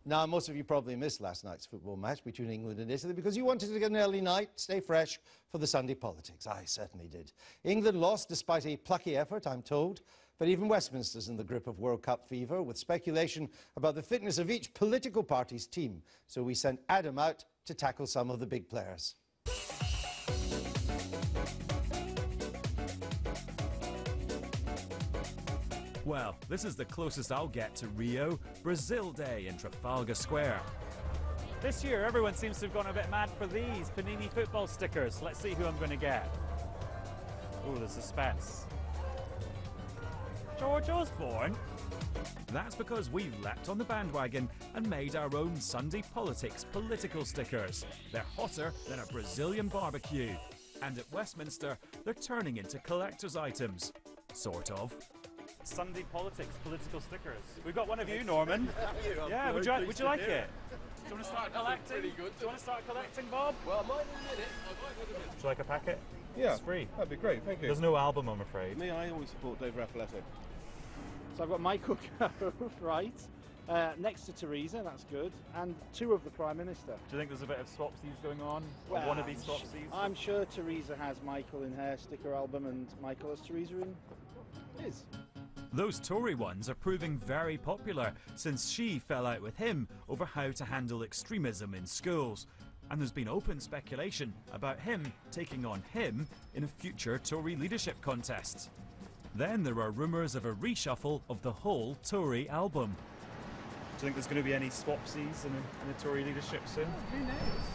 Now, most of you probably missed last night's football match between England and Italy because you wanted to get an early night, stay fresh for the Sunday politics. I certainly did. England lost despite a plucky effort, I'm told, but even Westminster's in the grip of World Cup fever with speculation about the fitness of each political party's team. So we sent Adam out to tackle some of the big players. Well, this is the closest I'll get to Rio, Brazil Day in Trafalgar Square. This year, everyone seems to have gone a bit mad for these Panini football stickers. Let's see who I'm going to get. Oh, the suspense. George Osborne? That's because we leapt on the bandwagon and made our own Sunday politics political stickers. They're hotter than a Brazilian barbecue. And at Westminster, they're turning into collector's items. Sort of. Sunday politics political stickers. We've got one of you, Norman. Yeah, would you like it? Do you want to start collecting? Do you want to start collecting, Bob? Well, I might in a minute. Would you like a packet? Yeah, it's free. That'd be great, thank you. There's no album, I'm afraid. Me, I always support Dave Raphaelletti. So I've got Michael Gove, right, next to Theresa, that's good, and two of the Prime Minister. Do you think there's a bit of swapsies going on? Well, or one of these swapsies? I'm sure Theresa has Michael in her sticker album and Michael has Theresa in his. Those Tory ones are proving very popular since she fell out with him over how to handle extremism in schools. And there's been open speculation about him taking on him in a future Tory leadership contest. Then there are rumours of a reshuffle of the whole Tory album. Do you think there's going to be any swapsies in the Tory leadership soon? Who knows?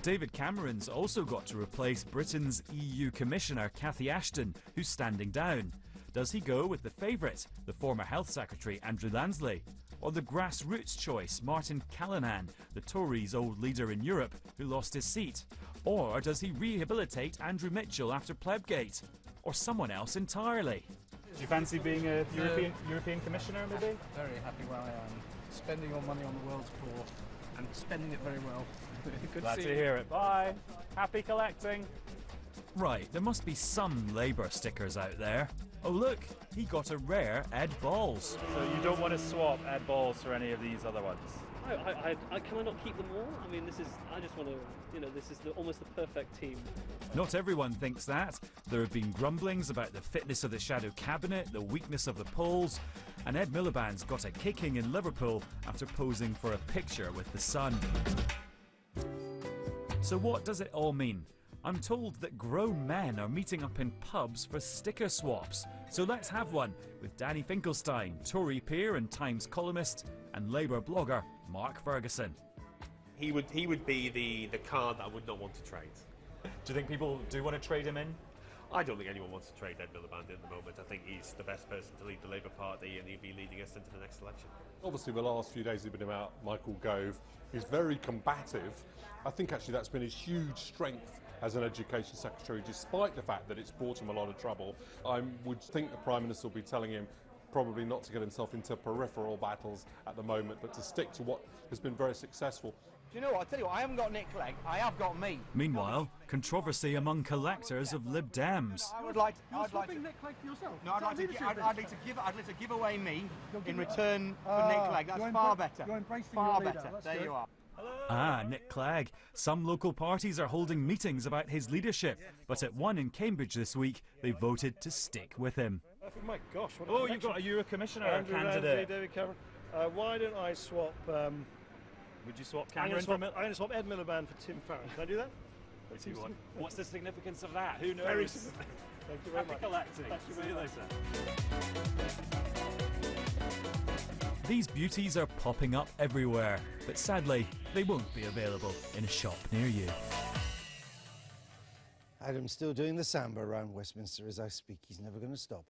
David Cameron's also got to replace Britain's EU Commissioner Cathy Ashton, who's standing down. Does he go with the favourite, the former Health Secretary Andrew Lansley? Or the grassroots choice, Martin Callanan, the Tories' old leader in Europe, who lost his seat? Or does he rehabilitate Andrew Mitchell after Plebgate? Or someone else entirely? Do you fancy being a European Commissioner, maybe? Very happy where I am. Spending your money on the world's poor and spending it very well. Good Glad to to hear it. Bye. Happy collecting. Right, there must be some Labour stickers out there. Oh look, he got a rare Ed Balls. So you don't want to swap Ed Balls for any of these other ones? Can I not keep them all? I mean, I just want to, this is almost the perfect team. Not everyone thinks that. There have been grumblings about the fitness of the shadow cabinet, the weakness of the polls, and Ed Miliband's got a kicking in Liverpool after posing for a picture with the Sun. So what does it all mean? I'm told that grown men are meeting up in pubs for sticker swaps. So let's have one with Danny Finkelstein, Tory peer and Times columnist, and Labour blogger Mark Ferguson. He would be the card that I would not want to trade. Do you think people do want to trade him in? I don't think anyone wants to trade Ed Miliband at the moment. I think he's the best person to lead the Labour Party and he'll be leading us into the next election. Obviously, the last few days have been about Michael Gove. He's very combative. I think actually that's been his huge strength as an Education Secretary, despite the fact that it's brought him a lot of trouble. I would think the Prime Minister will be telling him probably not to get himself into peripheral battles at the moment, but to stick to what has been very successful. Do you know what? I tell you what, I haven't got Nick Clegg, I have got me. Meanwhile, controversy among collectors of Lib Dems. I'd like to Nick Clegg for yourself? No, I'd like to give away me in return for Nick Clegg. That's far better. You're embracing far your leader. better. That's There good. you are. Ah, Nick Clegg. Some local parties are holding meetings about his leadership, but at one in Cambridge this week, they voted to stick with him. My gosh, what a Oh, connection. you've got a Euro Commissioner Andrew candidate. Lansley, David Cameron. Why don't I swap... Would you swap I'm Cameron going to swap Ed Miliband for Tim Farron. Can I do that? What's the significance of that? Who knows? Very significant. Thank you very Happy much. collecting. Thank you very much. These beauties are popping up everywhere, but sadly, they won't be available in a shop near you. Adam's still doing the samba around Westminster as I speak. He's never going to stop.